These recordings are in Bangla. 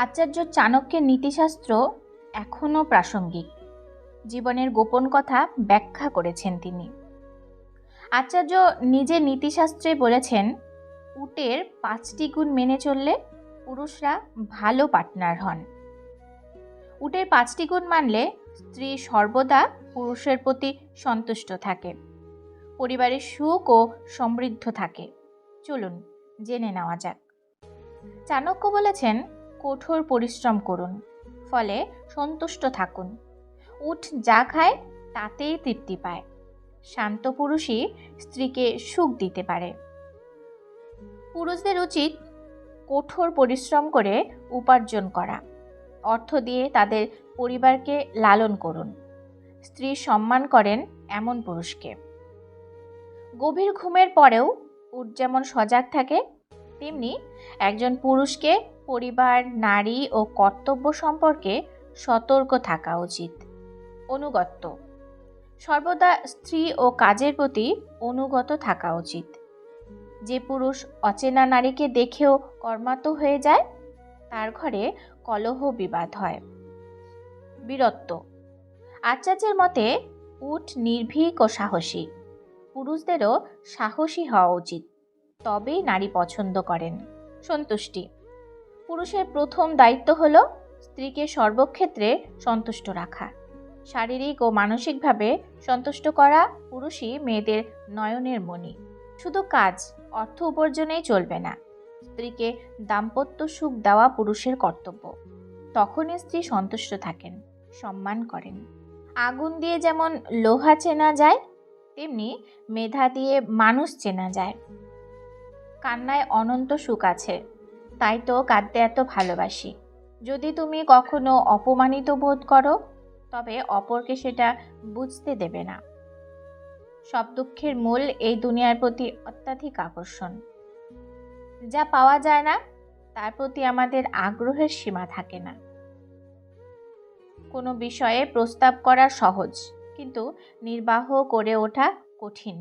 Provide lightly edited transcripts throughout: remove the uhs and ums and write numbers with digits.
আচার্য চাণক্যের নীতিশাস্ত্র এখনও প্রাসঙ্গিক। জীবনের গোপন কথা ব্যাখ্যা করেছেন তিনি। আচার্য নিজের নীতিশাস্ত্রে বলেছেন, উটের 5টি গুণ মেনে চললে পুরুষরা ভালো পার্টনার হন। উটের 5টি গুণ মানলে স্ত্রী সর্বদা পুরুষের প্রতি সন্তুষ্ট থাকে, পরিবারের সুখ ও সমৃদ্ধ থাকে। চলুন জেনে নেওয়া যাক। চাণক্য বলেছেন, কঠোর পরিশ্রম করুন, ফলে সন্তুষ্ট থাকুন। উট যা খায় তাতেই তৃপ্তি পায়। শান্ত পুরুষই স্ত্রীকে সুখ দিতে পারে। পুরুষদের উচিত কঠোর পরিশ্রম করে উপার্জন করা। অর্থ দিয়ে তাদের পরিবারকে লালন করুন। স্ত্রী সম্মান করেন এমন পুরুষকে। গভীর ঘুমের পরেও উট যেমন সজাগ থাকে, তেমনি একজন পুরুষকে পরিবার, নারী ও কর্তব্য সম্পর্কে সতর্ক থাকা উচিত। অনুগত্য, সর্বদা স্ত্রী ও কাজের প্রতি অনুগত থাকা উচিত। যে পুরুষ অচেনা নারীকে দেখেও কর্মাত হয়ে যায়, তার ঘরে কলহ বিবাদ হয়। বীরত্ব, আচার্যের মতে উট নির্ভীক ও সাহসী। পুরুষদেরও সাহসী হওয়া উচিত, তবেই নারী পছন্দ করেন। সন্তুষ্টি, পুরুষের প্রথম দায়িত্ব হল স্ত্রীকে সর্বক্ষেত্রে সন্তুষ্ট রাখা। শারীরিক ও মানসিকভাবে সন্তুষ্ট করা পুরুষই মেয়েদের নয়নের মণি। শুধু কাজ, অর্থ উপার্জনেই চলবে না। স্ত্রীকে দাম্পত্য সুখ দেওয়া পুরুষের কর্তব্য। তখনই স্ত্রী সন্তুষ্ট থাকেন, সম্মান করেন। আগুন দিয়ে যেমন লোহা চেনা যায়, তেমনি মেধা দিয়ে মানুষ চেনা যায়। কান্নায় অনন্ত সুখ আছে, তাই তো কাঁদতে এত ভালোবাসি। যদি তুমি কখনো অপমানিত বোধ করো, তবে অপরকে সেটা বুঝতে দেবে না। সব দুঃখের মূল এই দুনিয়ার প্রতি অত্যাধিক আকর্ষণ। যা পাওয়া যায় না, তার প্রতি আমাদের আগ্রহের সীমা থাকে না। কোনো বিষয়ে প্রস্তাব করা সহজ, কিন্তু নির্বাহ করে ওঠা কঠিন।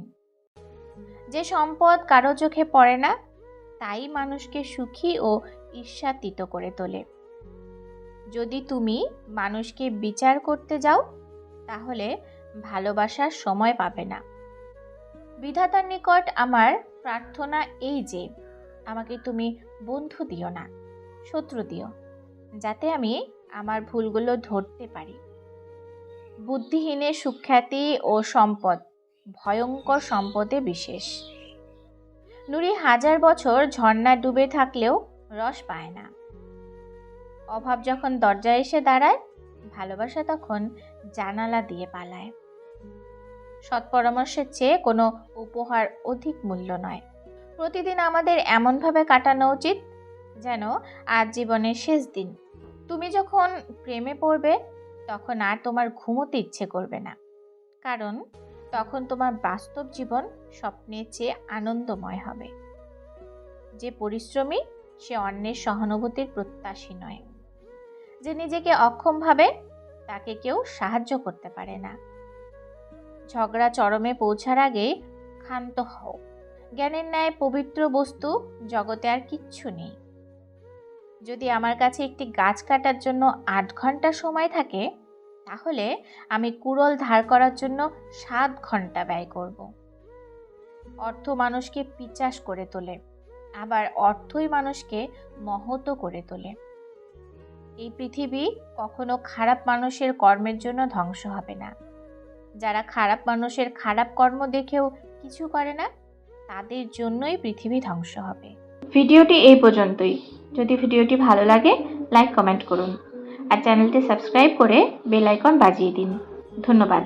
যে সম্পদ কারো চোখে পড়ে না, তাই মানুষকে সুখী ও ঈর্ষান্বিত করে তোলে। যদি তুমি মানুষকে বিচার করতে যাও, তাহলে ভালোবাসার সময় পাবে না। বিধাতার নিকট আমার প্রার্থনা এই যে, আমাকে তুমি বন্ধু দিও না, শত্রু দিও, যাতে আমি আমার ভুলগুলো ধরতে পারি। বুদ্ধিহীনের সুখ্যাতি ও সম্পদ ভয়ঙ্কর সম্পদে বিশেষ। নুড়ি 1000 বছর ঝর্ণা ডুবে থাকলেও রস পায় না। অভাব যখন দরজায় এসে দাঁড়ায়, ভালোবাসা তখন জানালা দিয়ে পালায়। সৎ পরামর্শের চেয়ে কোনো উপহার অধিক মূল্য নয়। প্রতিদিন আমাদের এমনভাবে কাটানো উচিত যেন আজ জীবনের শেষ দিন। তুমি যখন প্রেমে পড়বে, তখন আর তোমার ঘুমোতে ইচ্ছে করবে না, কারণ তখন তোমার বাস্তব জীবন স্বপ্নের চেয়ে আনন্দময় হবে। যে পরিশ্রমী, সে অন্যের সহানুভূতির প্রত্যাশী নয়। যে নিজেকে অক্ষম ভাবে, তাকে কেউ সাহায্য করতে পারে না। ঝগড়া চরমে পৌঁছার আগে ক্ষান্ত হও। জ্ঞানের ন্যায় পবিত্র বস্তু জগতে আর কিচ্ছু নেই। যদি আমার কাছে একটি গাছ কাটার জন্য 8 ঘন্টা সময় থাকে, তাহলে আমি কুড়োল ধার করার জন্য 7 ঘন্টা ব্যয় করব। অর্থ মানুষকে পিচাস করে তোলে, আবার অর্থই মানুষকে মহৎ করে তোলে। এই পৃথিবী কখনো খারাপ মানুষের কর্মের জন্য ধ্বংস হবে না। যারা খারাপ মানুষের খারাপ কর্ম দেখেও কিছু করে না, তাদের জন্যই পৃথিবী ধ্বংস হবে। ভিডিওটি এই পর্যন্তই। যদি ভিডিওটি ভালো লাগে, লাইক কমেন্ট করুন আর চ্যানেলটি সাবস্ক্রাইব করে বেল আইকন বাজিয়ে দিন। ধন্যবাদ।